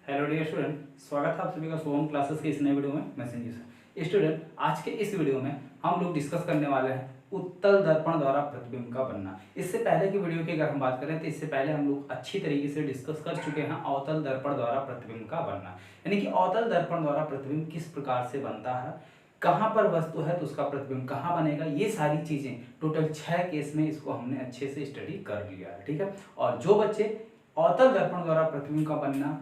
Hello dear student, स्वागत है आप सभी का सोहम क्लासेस के इस नए वीडियो में। मैं संजीव सर। स्टूडेंट, आज के इस वीडियो में हम लोग डिस्कस करने वाले हैं उत्तल दर्पण द्वारा प्रतिबिंब का बनना। इससे पहले की वीडियो की अगर हम बात करें तो इससे पहले हम लोग अच्छी तरीके से डिस्कस कर चुके हैं अवतल दर्पण द्वारा प्रतिबिंब का बनना, यानी कि अवतल दर्पण द्वारा प्रतिबिंब किस प्रकार से बनता है, कहाँ पर वस्तु है तो उसका प्रतिबिंब कहाँ बनेगा, ये सारी चीजें टोटल 6 केस में इसको हमने अच्छे से स्टडी कर लिया है। ठीक है, और जो बच्चे अवतल दर्पण द्वारा प्रतिबिंब का बनना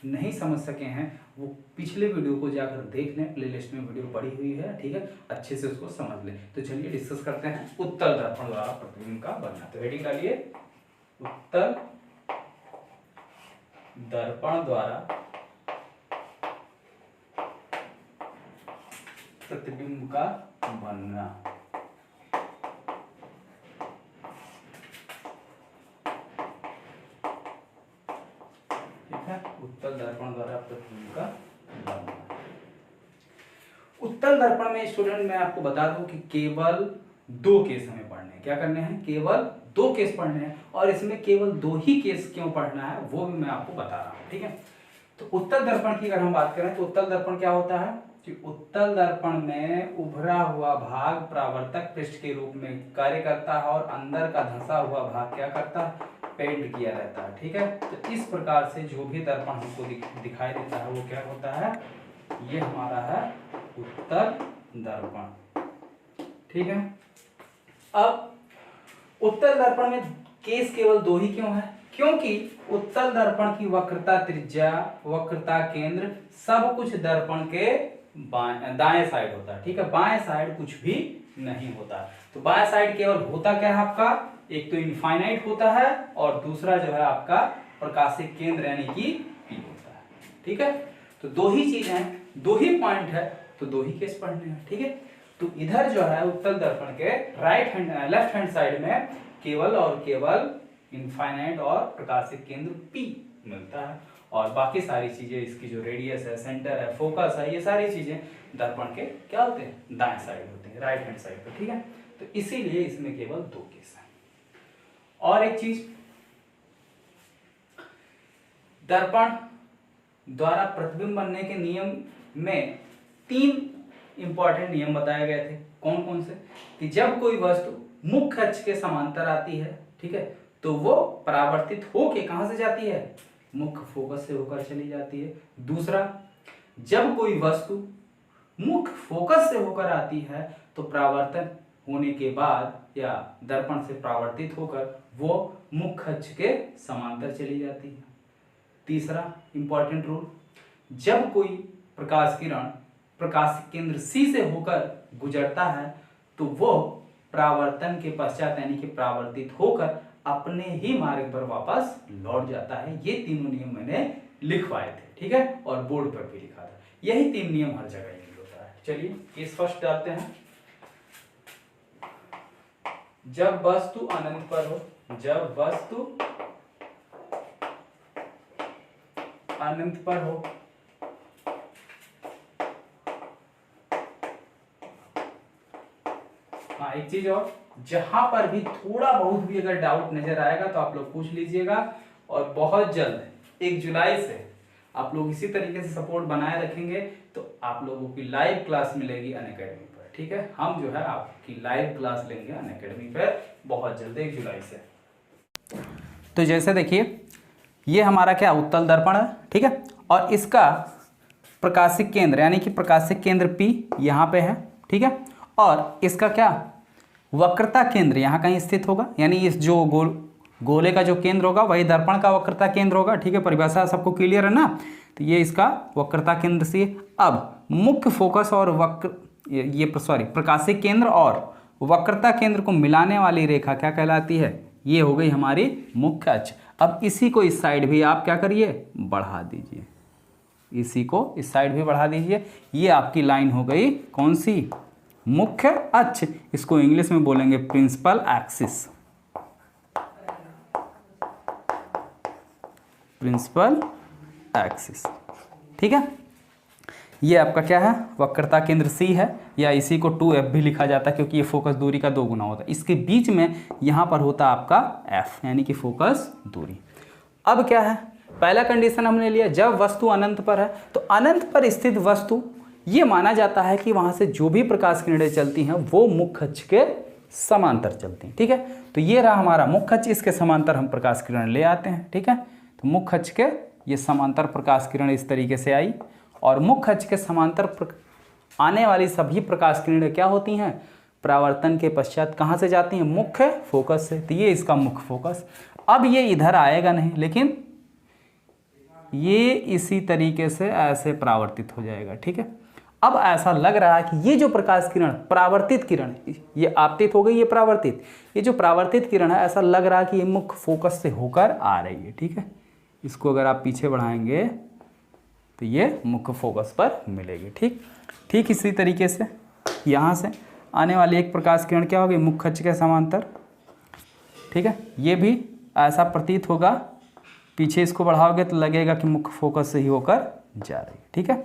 नहीं समझ सके हैं वो पिछले वीडियो को जाकर देख लें, प्लेलिस्ट में वीडियो पड़ी हुई है। ठीक है, अच्छे से उसको समझ लें। तो चलिए डिस्कस करते हैं उत्तल दर्पण द्वारा प्रतिबिंब का बनना। तो हेडिंग डालिए, उत्तल दर्पण द्वारा प्रतिबिंब का बनना। उत्तल दर्पण द्वारा प्रतिबिंब का बनना। उत्तल दर्पण में स्टूडेंट मैं आपको बता दूं कि केवल 2 केस हमें पढ़ने हैं। क्या करने हैं? केवल 2 केस पढ़ने हैं, और इसमें केवल 2 ही केस क्यों पढ़ना है वो भी मैं आपको बता रहा हूं। ठीक है, तो उत्तल दर्पण की अगर हम बात करें तो उत्तल दर्पण क्या होता है कि उत्तल दर्पण में उभरा हुआ भाग परावर्तक पृष्ठ के रूप में कार्य करता है और अंदर का धंसा हुआ भाग क्या करता है? पेंट किया रहता है। ठीक है, तो इस प्रकार से जो भी दर्पण हमको दिखाई देता है वो क्या होता है? ये हमारा है उत्तल दर्पण। ठीक है, अब उत्तल दर्पण में केस केवल 2 ही क्यों है? क्योंकि उत्तल दर्पण की वक्रता त्रिज्या, वक्रता केंद्र सब कुछ दर्पण के दाएं साइड होता है। ठीक है, बाएं साइड कुछ भी नहीं होता। तो बाएं साइड केवल होता क्या है आपका? एक तो इनफाइनाइट होता है और दूसरा जो है आपका प्रकाशिक केंद्र यानी कि P होता है। ठीक है, तो 2 ही चीज है, 2 ही पॉइंट है, तो 2 ही केस पढ़ने हैं। ठीक है, तो इधर जो है उत्तल दर्पण के लेफ्ट हैंड साइड में केवल और केवल इनफाइनाइट और प्रकाशिक केंद्र P मिलता है, और बाकी सारी चीजें इसकी जो रेडियस है, सेंटर है, फोकस है, ये सारी चीजें दर्पण के क्या होते हैं? दाएं साइड होते हैं, राइट हैंड साइड पे। ठीक है, तो इसीलिए इसमें केवल 2 केस है। और एक चीज, दर्पण द्वारा प्रतिबिंब बनने के नियम में 3 इंपॉर्टेंट नियम बताए गए थे। कौन कौन से? कि जब कोई वस्तु मुख्य अक्ष के समांतर आती है, ठीक है, तो वो परावर्तित होके कहां से जाती है? मुख्य फोकस से होकर चली जाती है। दूसरा, जब कोई वस्तु मुख्य फोकस से होकर आती है तो परावर्तन होने के बाद या दर्पण से परावर्तित होकर वो मुख्य अक्ष के समांतर चली जाती है। तीसरा इंपॉर्टेंट रूल, जब कोई प्रकाश किरण प्रकाशिक केंद्र C से होकर गुजरता है तो वो परावर्तन के पश्चात यानी कि परावर्तित होकर अपने ही मार्ग पर वापस लौट जाता है। ये तीनों नियम मैंने लिखवाए थे। ठीक है, और बोर्ड पर भी लिखा था। यही 3 नियम हर जगह यूज होता है। चलिए केस फर्स्ट डालते हैं। जब वस्तु अनंत पर हो, जब वस्तु अनंत पर हो हाँ, एक चीज और, जहां पर भी थोड़ा बहुत भी अगर डाउट नजर आएगा तो आप लोग पूछ लीजिएगा, और बहुत जल्द 1 जुलाई से आप लोग इसी तरीके से सपोर्ट बनाए रखेंगे तो आप लोगों की लाइव क्लास मिलेगी अनअकैडमी पर। ठीक है, हम जो है आपकी लाइव क्लास लेंगे अनअकैडमी पर बहुत जल्द 1 जुलाई से। तो जैसे देखिए, ये हमारा क्या उत्तल दर्पण है। ठीक है, और इसका प्रकाशिक केंद्र यानी कि प्रकाशिक केंद्र P यहाँ पे है। ठीक है, और इसका क्या वक्रता केंद्र यहाँ कहीं स्थित होगा, यानी इस जो गोले का जो केंद्र होगा वही दर्पण का वक्रता केंद्र होगा। ठीक है, परिभाषा सबको क्लियर है ना? तो ये इसका वक्रता केंद्र से। अब मुख्य फोकस और प्रकाशिक केंद्र और वक्रता केंद्र को मिलाने वाली रेखा क्या कहलाती है? ये हो गई हमारी मुख्य अक्ष। अब इसी को इस साइड भी आप क्या करिए? बढ़ा दीजिए। इसी को इस साइड भी बढ़ा दीजिए। ये आपकी लाइन हो गई कौन सी? मुख्य अक्ष। इसको इंग्लिश में बोलेंगे प्रिंसिपल एक्सिस। Principal axis. ठीक है, ये आपका क्या है? वक्रता केंद्र C है, या इसी को 2F भी लिखा जाता है क्योंकि ये फोकस दूरी का 2 गुना होता है। इसके बीच में यहाँ पर होता है आपका F यानी कि फोकस दूरी। अब क्या है पहला कंडीशन हमने लिया, जब वस्तु अनंत पर है तो अनंत पर स्थित वस्तु ये माना जाता है कि वहां से जो भी प्रकाश किरणें चलती हैं वो मुख्य अक्ष के समांतर चलती हैं। ठीक है, तो ये रहा हमारा मुख्य अक्ष, इसके समांतर हम प्रकाश किरण ले आते हैं। ठीक है, तो मुख्य अक्ष के ये समांतर प्रकाश किरण इस तरीके से आई, और मुख्य अक्ष के समांतर आने वाली सभी प्रकाश किरणें क्या होती हैं, परावर्तन के पश्चात कहाँ से जाती हैं, मुख्य फोकस से। तो ये इसका मुख्य फोकस। अब ये इधर आएगा नहीं, लेकिन ये इसी तरीके से ऐसे परावर्तित हो जाएगा। ठीक है, अब ऐसा लग रहा है कि ये जो प्रकाश किरण, परावर्तित किरण, ये आपतित हो गई, ये परावर्तित, ये जो परावर्तित किरण है ऐसा लग रहा है कि ये मुख्य फोकस से होकर आ रही है। ठीक है, इसको अगर आप पीछे बढ़ाएंगे तो ये मुख्य फोकस पर मिलेगी। ठीक इसी तरीके से यहाँ से आने वाली एक प्रकाश किरण क्या होगी, मुख्य अक्ष के समांतर। ठीक है, ये भी ऐसा प्रतीत होगा, पीछे इसको बढ़ाओगे तो लगेगा कि मुख्य फोकस से ही होकर जा रही है। ठीक है,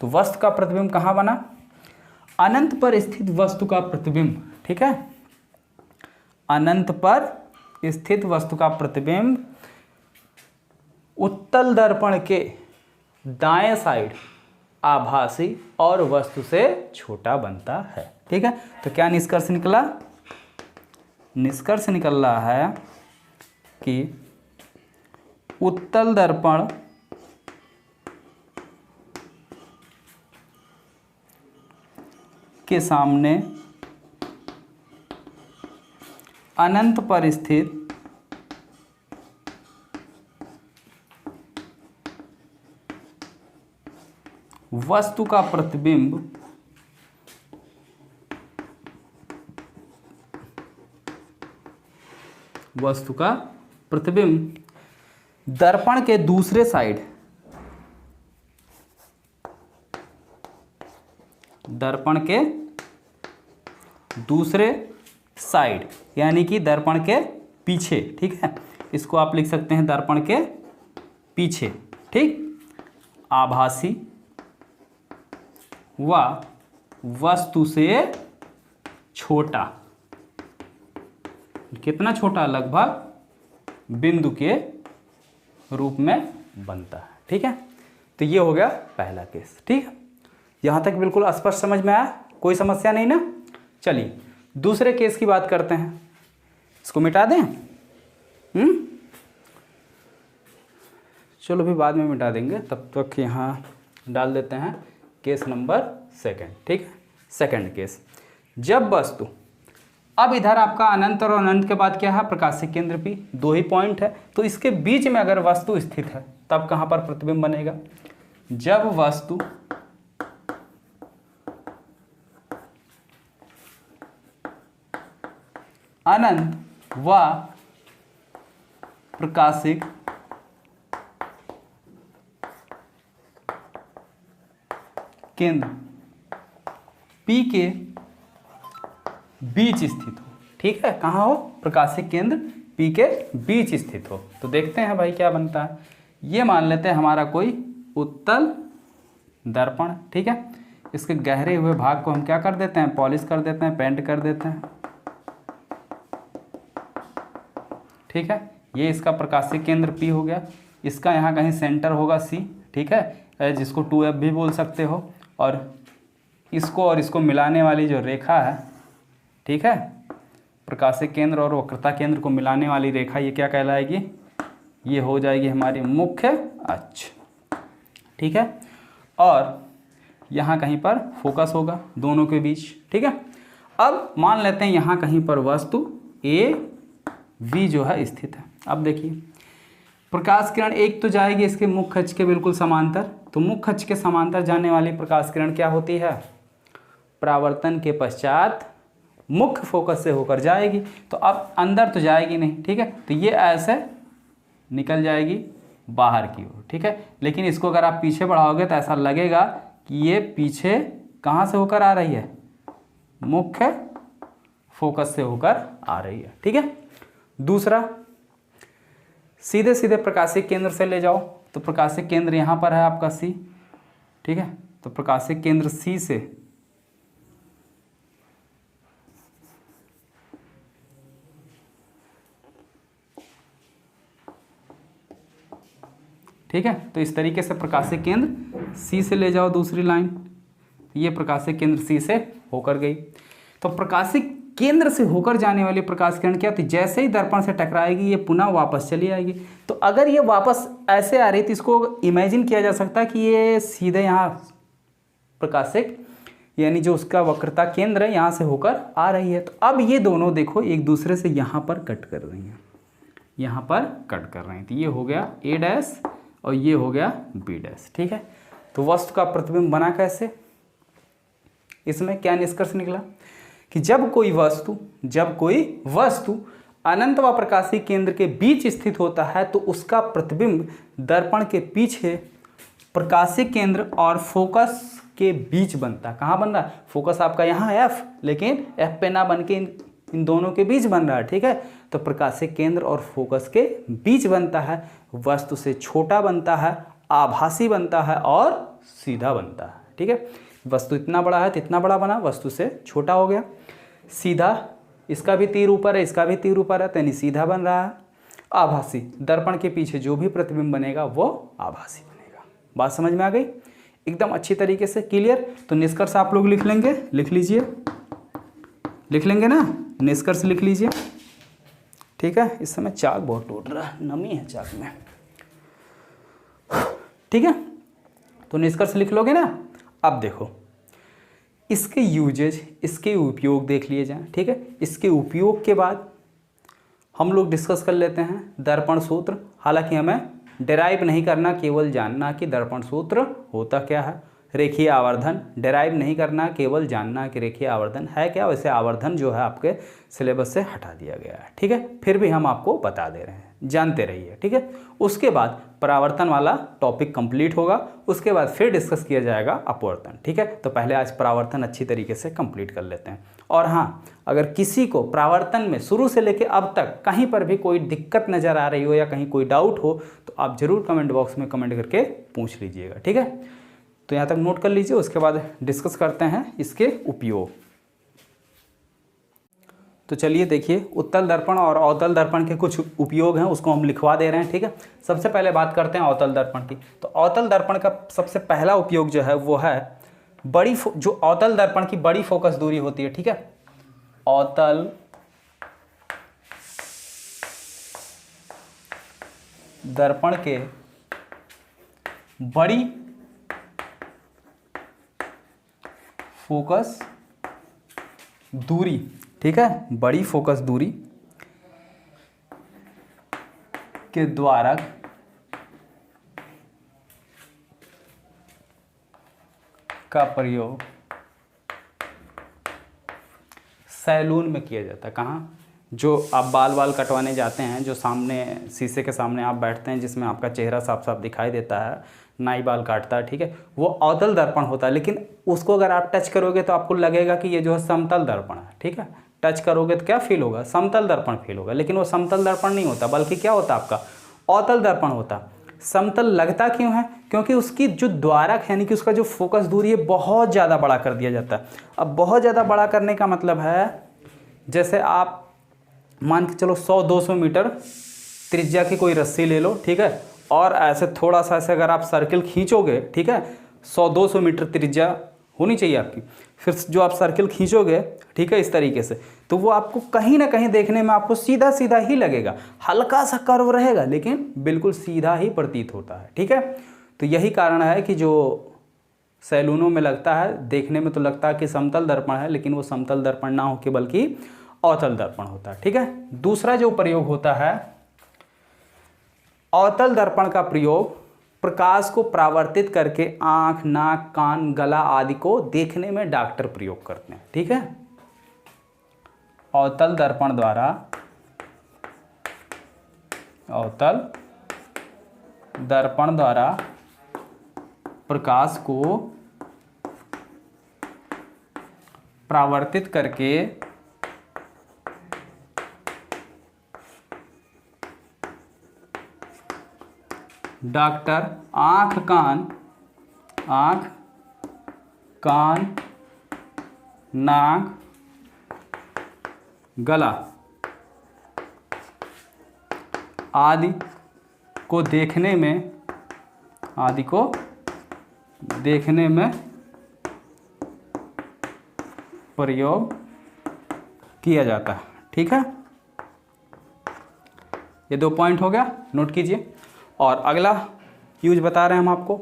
तो वस्तु का प्रतिबिंब कहाँ बना, अनंत पर स्थित वस्तु का प्रतिबिंब। ठीक है, अनंत पर स्थित वस्तु का प्रतिबिंब उत्तल दर्पण के दाएं साइड आभासी और वस्तु से छोटा बनता है। ठीक है, तो क्या निष्कर्ष निकला, निष्कर्ष निकल रहा है कि उत्तल दर्पण के सामने अनंत पर स्थित वस्तु का प्रतिबिंब दर्पण के दूसरे साइड, दर्पण के दूसरे साइड यानी कि दर्पण के पीछे। ठीक है, इसको आप लिख सकते हैं दर्पण के पीछे। ठीक, आभासी व वस्तु से छोटा, कितना छोटा, लगभग बिंदु के रूप में बनता है। ठीक है, तो ये हो गया पहला केस। ठीक है, यहां तक बिल्कुल स्पष्ट समझ में आया, कोई समस्या नहीं ना। चलिए दूसरे केस की बात करते हैं, इसको मिटा दें। चलो भी बाद में मिटा देंगे, तब तक यहाँ डाल देते हैं केस नंबर सेकंड। ठीक है, सेकंड केस, जब वस्तु, अब इधर आपका अनंत और अनंत के बाद क्या है, प्रकाशिक केंद्र P, दो ही पॉइंट है, तो इसके बीच में अगर वस्तु स्थित है तब कहाँ पर प्रतिबिंब बनेगा, जब वस्तु अनंत व प्रकाशिक केंद्र P के बीच स्थित हो। ठीक है, कहाँ हो, प्रकाशिक केंद्र P के बीच स्थित हो। तो देखते हैं भाई क्या बनता है। ये मान लेते हैं हमारा कोई उत्तल दर्पण। ठीक है, इसके गहरे हुए भाग को हम क्या कर देते हैं, पॉलिश कर देते हैं, पेंट कर देते हैं। ठीक है, ये इसका प्रकाशिक केंद्र P हो गया, इसका यहाँ कहीं सेंटर होगा C। ठीक है, जिसको 2F भी बोल सकते हो, और इसको और इसको मिलाने वाली जो रेखा है, ठीक है, प्रकाशिक केंद्र और वक्रता केंद्र को मिलाने वाली रेखा, ये क्या कहलाएगी, ये हो जाएगी हमारी मुख्य अक्ष। ठीक है, और यहाँ कहीं पर फोकस होगा दोनों के बीच। ठीक है, अब मान लेते हैं यहाँ कहीं पर वस्तु A V जो है स्थित है। अब देखिए प्रकाश किरण एक तो जाएगी इसके मुख्य अक्ष के बिल्कुल समांतर, तो मुख्य अक्ष के समांतर जाने वाली प्रकाश किरण क्या होती है, परावर्तन के पश्चात मुख्य फोकस से होकर जाएगी। तो अब अंदर तो जाएगी नहीं। ठीक है, तो ये ऐसे निकल जाएगी बाहर की ओर। ठीक है, लेकिन इसको अगर आप पीछे बढ़ाओगे तो ऐसा लगेगा कि ये पीछे कहाँ से होकर आ रही है, मुख्य फोकस से होकर आ रही है। ठीक है, दूसरा, सीधे सीधे प्रकाशिक केंद्र से ले जाओ, तो प्रकाशिक केंद्र यहाँ पर है आपका C। ठीक है, तो प्रकाशिक केंद्र C से ठीक है। तो इस तरीके से प्रकाशिक केंद्र सी से ले जाओ दूसरी लाइन, ये प्रकाशिक केंद्र सी से होकर गई। तो प्रकाशिक केंद्र से होकर जाने वाली प्रकाश किरण क्या होती है, जैसे ही दर्पण से टकराएगी ये पुनः वापस चली आएगी। तो अगर ये वापस ऐसे आ रही तो इसको इमेजिन किया जा सकता है कि ये सीधे यहाँ प्रकाशिक यानी जो उसका वक्रता केंद्र है यहाँ से होकर आ रही है। तो अब ये दोनों देखो एक दूसरे से यहाँ पर कट कर रही हैं, यहाँ पर कट कर रही हैं। तो ये हो गया ए डैश और ये हो गया बी डैश, ठीक है। तो वस्तु का प्रतिबिंब बना कैसे, इसमें क्या निष्कर्ष निकला कि जब कोई वस्तु अनंत व प्रकाशीय केंद्र के बीच स्थित होता है तो उसका प्रतिबिंब दर्पण के पीछे प्रकाशीय केंद्र और फोकस के बीच बनता है। कहाँ बन रहा है, फोकस आपका यहाँ है एफ, लेकिन एफ पे ना बन के इन दोनों के बीच बन रहा है, ठीक है। तो प्रकाशीय केंद्र और फोकस के बीच बनता है, वस्तु से छोटा बनता है, आभासी बनता है और सीधा बनता है, ठीक है। वस्तु इतना बड़ा है तो इतना बड़ा बना, वस्तु से छोटा हो गया, सीधा, इसका भी तीर ऊपर है, इसका भी तीर ऊपर है, यानी सीधा बन रहा है। आभासी, दर्पण के पीछे जो भी प्रतिबिंब बनेगा वो आभासी बनेगा। बात समझ में आ गई एकदम अच्छी तरीके से, क्लियर। तो निष्कर्ष आप लोग लिख लेंगे, लिख लीजिए, लिख लेंगे ना, निष्कर्ष लिख लीजिए, ठीक है। इस समय चाक बहुत टूट रहा है, नमी है चाक में, ठीक है। तो निष्कर्ष लिख लोगे ना। अब देखो इसके यूजेज, इसके उपयोग देख लिए जाएं, ठीक है। इसके उपयोग के बाद हम लोग डिस्कस कर लेते हैं दर्पण सूत्र। हालांकि हमें डेराइव नहीं करना, केवल जानना कि दर्पण सूत्र होता क्या है। रेखीय आवर्धन डेराइव नहीं करना, केवल जानना कि रेखीय आवर्धन है क्या। वैसे आवर्धन जो है आपके सिलेबस से हटा दिया गया है, ठीक है। फिर भी हम आपको बता दे रहे हैं, जानते रहिए, ठीक है। उसके बाद परावर्तन वाला टॉपिक कंप्लीट होगा, उसके बाद फिर डिस्कस किया जाएगा अपवर्तन, ठीक है। तो पहले आज परावर्तन अच्छी तरीके से कंप्लीट कर लेते हैं। और हाँ, अगर किसी को परावर्तन में शुरू से लेकर अब तक कहीं पर भी कोई दिक्कत नज़र आ रही हो या कहीं कोई डाउट हो तो आप ज़रूर कमेंट बॉक्स में कमेंट करके पूछ लीजिएगा, ठीक है। तो यहाँ तक नोट कर लीजिए, उसके बाद डिस्कस करते हैं इसके उपयोग। तो चलिए देखिए, उत्तल दर्पण और अवतल दर्पण के कुछ उपयोग हैं, उसको हम लिखवा दे रहे हैं, ठीक है। सबसे पहले बात करते हैं अवतल दर्पण की। तो अवतल दर्पण का सबसे पहला उपयोग जो है वो है जो अवतल दर्पण की बड़ी फोकस दूरी होती है, ठीक है। अवतल दर्पण के बड़ी फोकस दूरी, ठीक है, बड़ी फोकस दूरी के द्वारक का प्रयोग सैलून में किया जाता है। कहाँ, जो आप बाल कटवाने जाते हैं, जो सामने शीशे के सामने आप बैठते हैं जिसमें आपका चेहरा साफ साफ दिखाई देता है, नाई बाल काटता है, ठीक है, वो अवतल दर्पण होता है। लेकिन उसको अगर आप टच करोगे तो आपको लगेगा कि ये जो है समतल दर्पण है, ठीक है। टच करोगे तो क्या फील होगा, समतल दर्पण फील होगा, लेकिन वो समतल दर्पण नहीं होता, बल्कि क्या होता है आपका अवतल दर्पण होता। समतल लगता क्यों है, क्योंकि उसकी जो द्वारक यानी कि उसका जो फोकस दूरी है बहुत ज़्यादा बड़ा कर दिया जाता है। अब बहुत ज़्यादा बड़ा करने का मतलब है, जैसे आप मान के चलो 100-200 मीटर त्रिज्या की कोई रस्सी ले लो, ठीक है, और ऐसे थोड़ा सा ऐसे अगर आप सर्किल खींचोगे, ठीक है, 100-200 मीटर त्रिज्या होनी चाहिए आपकी, फिर जो आप सर्किल खींचोगे, ठीक है, इस तरीके से, तो वो आपको कहीं ना कहीं देखने में आपको सीधा सीधा ही लगेगा, हल्का सा कर्व रहेगा लेकिन बिल्कुल सीधा ही प्रतीत होता है, ठीक है। तो यही कारण है कि जो सैलूनों में लगता है, देखने में तो लगता है कि समतल दर्पण है, लेकिन वो समतल दर्पण ना होकर बल्कि अवतल दर्पण होता है, ठीक है। दूसरा जो प्रयोग होता है, अवतल दर्पण का प्रयोग प्रकाश को परावर्तित करके आंख, नाक, कान, गला आदि को देखने में डॉक्टर प्रयोग करते हैं, ठीक है। अवतल दर्पण द्वारा, अवतल दर्पण द्वारा प्रकाश को परावर्तित करके डॉक्टर आंख, कान, नाक, गला आदि को देखने में आदि को देखने में प्रयोग किया जाता है। ठीक है, ये 2 पॉइंट हो गया, नोट कीजिए। और अगला यूज बता रहे हैं हम आपको,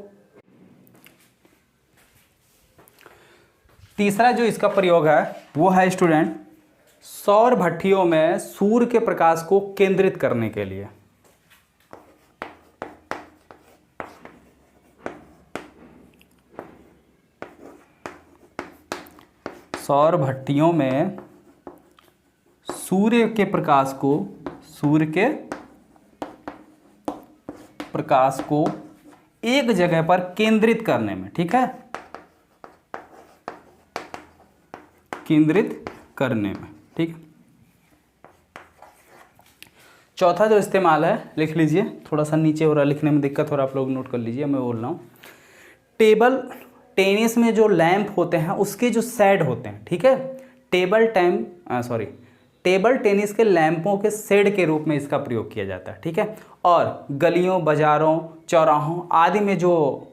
तीसरा जो इसका प्रयोग है वो है स्टूडेंट सौर भट्टियों में सूर्य के प्रकाश को केंद्रित करने के लिए। सौर भट्टियों में सूर्य के प्रकाश को एक जगह पर केंद्रित करने में, ठीक है, केंद्रित करने में। ठीक है, चौथा जो इस्तेमाल है लिख लीजिए, थोड़ा सा नीचे हो रहा है, लिखने में दिक्कत हो रहा है, आप लोग नोट कर लीजिए, मैं बोल रहा हूँ। टेबल टेनिस में जो लैंप होते हैं उसके जो शेड होते हैं, ठीक है, टेबल टेनिस के लैंपों के शेड के रूप में इसका प्रयोग किया जाता है। ठीक है, और गलियों, बाजारों, चौराहों आदि में जो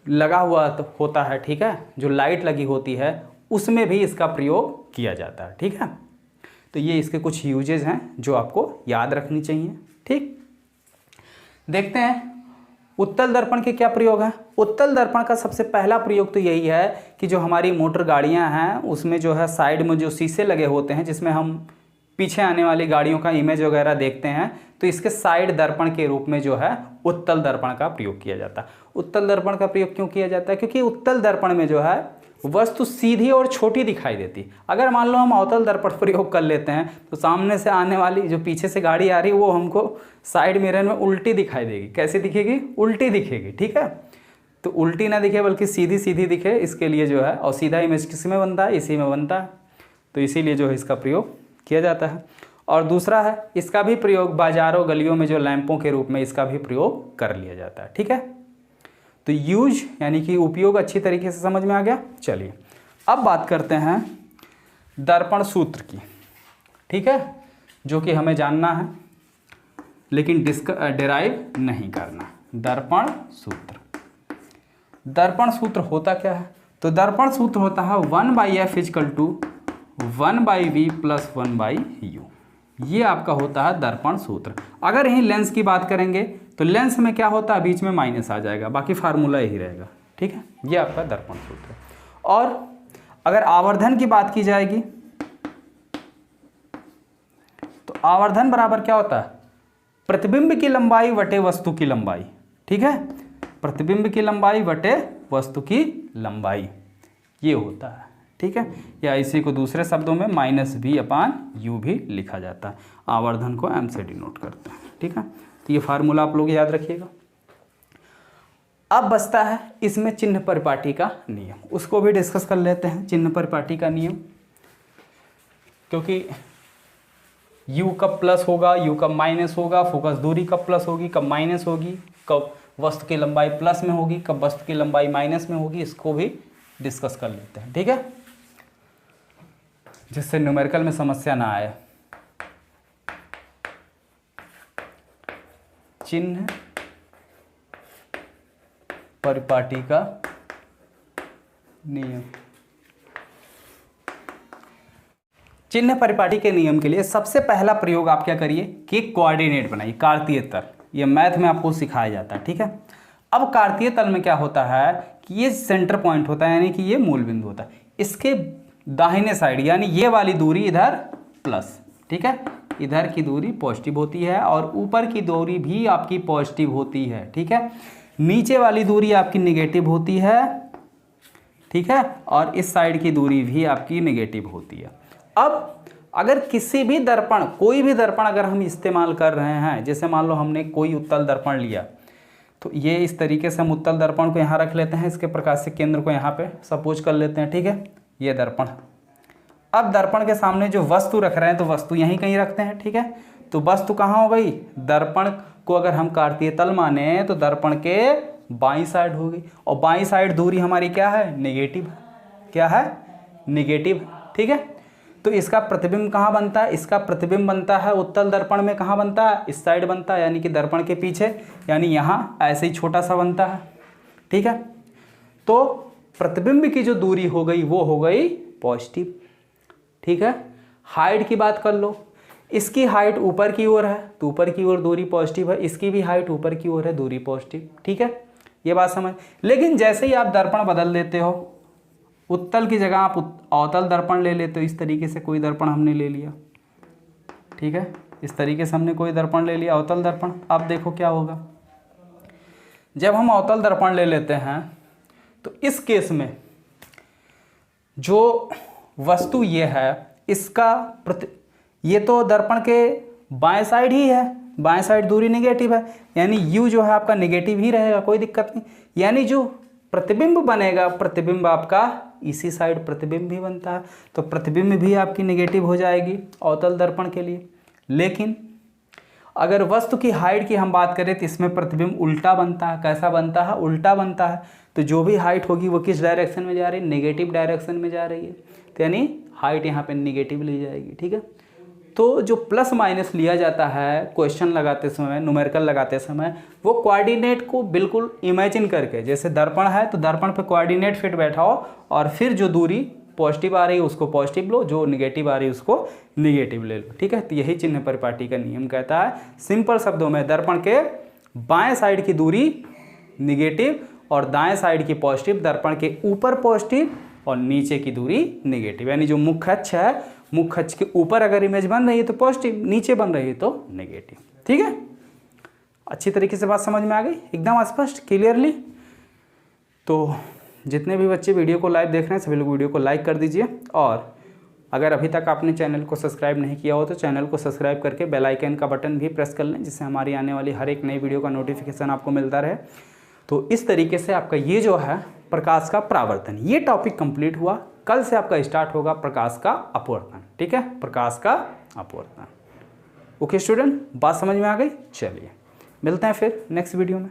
लगा हुआ होता है, ठीक है, जो लाइट लगी होती है उसमें भी इसका प्रयोग किया जाता है। ठीक है, तो ये इसके कुछ यूजेस हैं जो आपको याद रखनी चाहिए। ठीक, देखते हैं उत्तल दर्पण के क्या प्रयोग हैं। उत्तल दर्पण का सबसे पहला प्रयोग तो यही है कि जो हमारी मोटर गाड़ियां हैं उसमें जो है साइड में जो शीशे लगे होते हैं जिसमें हम पीछे आने वाली गाड़ियों का इमेज वगैरह देखते हैं, तो इसके साइड दर्पण के रूप में जो है उत्तल दर्पण का प्रयोग किया जाता है। उत्तल दर्पण का प्रयोग क्यों किया जाता है? क्योंकि उत्तल दर्पण में जो है वस्तु सीधी और छोटी दिखाई देती। अगर मान लो हम अवतल दर्पण प्रयोग कर लेते हैं तो सामने से आने वाली जो पीछे से गाड़ी आ रही है वो हमको साइड मिरर में उल्टी दिखाई देगी। कैसी दिखेगी? उल्टी दिखेगी। ठीक है, तो उल्टी ना दिखे बल्कि सीधी सीधी दिखे, इसके लिए जो है, और सीधा इमेज किस में बनता है? इसी में बनता है, तो इसीलिए जो है इसका प्रयोग किया जाता है। और दूसरा है इसका भी प्रयोग बाजारों गलियों में जो लैंपों के रूप में इसका भी प्रयोग कर लिया जाता है। ठीक है, तो यूज यानी कि उपयोग अच्छी तरीके से समझ में आ गया। चलिए अब बात करते हैं दर्पण सूत्र की। ठीक है, जो कि हमें जानना है लेकिन डिराइव नहीं करना। दर्पण सूत्र, दर्पण सूत्र होता क्या है? तो दर्पण सूत्र होता है 1/f = 1/v + 1/u। ये आपका होता है दर्पण सूत्र। अगर यहीं लेंस की बात करेंगे तो लेंस में क्या होता है? बीच में माइनस आ जाएगा, बाकी फार्मूला यही रहेगा। ठीक है, ये आपका दर्पण सूत्र। और अगर आवर्धन की बात की जाएगी तो आवर्धन बराबर क्या होता है? प्रतिबिंब की लंबाई बटे वस्तु की लंबाई। ठीक है, प्रतिबिंब की लंबाई बटे वस्तु की लंबाई, ये होता है। ठीक है, या इसी को दूसरे शब्दों में -v/u भी लिखा जाता है। आवर्धन को m से डिनोट करते हैं। ठीक है, तो ये फार्मूला आप लोग याद रखिएगा। अब बचता है इसमें चिन्ह परिपाटी का नियम, उसको भी डिस्कस कर लेते हैं। चिन्ह परिपाटी का नियम, क्योंकि u कब प्लस होगा, u कब माइनस होगा, फोकस दूरी कब प्लस होगी, कब माइनस होगी, कब वस्तु की लंबाई प्लस में होगी, कब वस्तु की लंबाई माइनस में होगी, इसको भी डिस्कस कर लेते हैं। ठीक है, जिससे न्यूमेरिकल में समस्या ना आए। चिन्ह परिपाटी का नियम। चिन्ह परिपाटी के नियम के लिए सबसे पहला प्रयोग आप क्या करिए कि कोऑर्डिनेट बनाइए, कार्तीय तल। ये मैथ में आपको सिखाया जाता है। ठीक है, अब कार्तीय तल में क्या होता है कि ये सेंटर पॉइंट होता है, यानी कि ये मूल बिंदु होता है। इसके दाहिने साइड यानी ये वाली दूरी इधर प्लस, ठीक है, इधर की दूरी पॉजिटिव होती है और ऊपर की दूरी भी आपकी पॉजिटिव होती है। ठीक है, नीचे वाली दूरी आपकी नेगेटिव होती है। ठीक है, और इस साइड की दूरी भी आपकी नेगेटिव होती है। अब अगर किसी भी दर्पण, कोई भी दर्पण अगर हम इस्तेमाल कर रहे हैं, जैसे मान लो हमने कोई उत्तल दर्पण लिया, तो ये इस तरीके से हम उत्तल दर्पण को यहाँ रख लेते हैं, इसके प्रकाश से केंद्र को यहाँ पे सपोज कर लेते हैं। ठीक है, ये दर्पण। अब दर्पण के सामने जो वस्तु रख रहे हैं तो वस्तु यहीं कहीं रखते हैं। ठीक है, तो वस्तु कहाँ हो गई? दर्पण को अगर हम कार्तीय तल माने तो दर्पण के बाईं साइड होगी, और बाईं साइड दूरी हमारी क्या है? नेगेटिव। क्या है? नेगेटिव। ठीक है, तो इसका प्रतिबिंब कहाँ बनता है, इसका प्रतिबिंब बनता है उत्तल दर्पण में, कहाँ बनता है, इस साइड बनता है, यानी कि दर्पण के पीछे, यानी यहाँ ऐसे ही छोटा सा बनता है। ठीक है, तो प्रतिबिंब की जो दूरी हो गई वो हो गई पॉजिटिव। ठीक है, हाइट की बात कर लो, इसकी हाइट ऊपर की ओर है तो ऊपर की ओर दूरी पॉजिटिव है, इसकी भी हाइट ऊपर की ओर है, दूरी पॉजिटिव। ठीक है, ये बात समझ। लेकिन जैसे ही आप दर्पण बदल देते हो, उत्तल की जगह आप अवतल दर्पण ले लेते हो, इस तरीके से कोई दर्पण हमने ले लिया। ठीक है, इस तरीके से हमने कोई दर्पण ले लिया, अवतल दर्पण। अब देखो क्या होगा, जब हम अवतल दर्पण ले लेते हैं तो इस केस में जो वस्तु ये है, इसका ये तो दर्पण के बाएं साइड ही है, बाएं साइड दूरी नेगेटिव है, यानी u जो है आपका नेगेटिव ही रहेगा, कोई दिक्कत नहीं। यानी जो प्रतिबिंब बनेगा, प्रतिबिंब आपका इसी साइड प्रतिबिंब भी बनता है, तो प्रतिबिंब भी आपकी नेगेटिव हो जाएगी अवतल दर्पण के लिए। लेकिन अगर वस्तु की हाइट की हम बात करें तो इसमें प्रतिबिंब उल्टा बनता है। कैसा बनता है, उल्टा बनता है। तो जो भी हाइट होगी वो किस डायरेक्शन में जा रही है, नेगेटिव डायरेक्शन में जा रही है, तो यानी हाइट यहाँ पे नेगेटिव ली जाएगी। ठीक है, तो जो प्लस माइनस लिया जाता है क्वेश्चन लगाते समय, न्यूमेरिकल लगाते समय, वो कोऑर्डिनेट को बिल्कुल इमेजिन करके, जैसे दर्पण है तो दर्पण पे कोऑर्डिनेट फिट बैठाओ और फिर जो दूरी पॉजिटिव आ रही है उसको पॉजिटिव लो, जो निगेटिव आ रही है उसको निगेटिव ले लो। ठीक है, तो यही चिन्ह परिपाटी का नियम कहता है। सिंपल शब्दों में दर्पण के बाएं साइड की दूरी निगेटिव और दाएं साइड की पॉजिटिव, दर्पण के ऊपर पॉजिटिव और नीचे की दूरी निगेटिव। यानी जो मुख्य अक्ष है, मुख्य अक्ष के ऊपर अगर इमेज बन रही है तो पॉजिटिव, नीचे बन रही है तो नेगेटिव। ठीक है, अच्छी तरीके से बात समझ में आ गई, एकदम स्पष्ट, क्लियरली। तो जितने भी बच्चे वीडियो को लाइव देख रहे हैं सभी लोग वीडियो को लाइक कर दीजिए, और अगर अभी तक आपने चैनल को सब्सक्राइब नहीं किया हो तो चैनल को सब्सक्राइब करके बेल आइकन का बटन भी प्रेस कर लें, जिससे हमारी आने वाली हर एक नई वीडियो का नोटिफिकेशन आपको मिलता रहे। तो इस तरीके से आपका ये जो है प्रकाश का परावर्तन, ये टॉपिक कंप्लीट हुआ। कल से आपका स्टार्ट होगा प्रकाश का अपवर्तन। ठीक है, प्रकाश का अपवर्तन। ओके स्टूडेंट, बात समझ में आ गई? चलिए मिलते हैं फिर नेक्स्ट वीडियो में।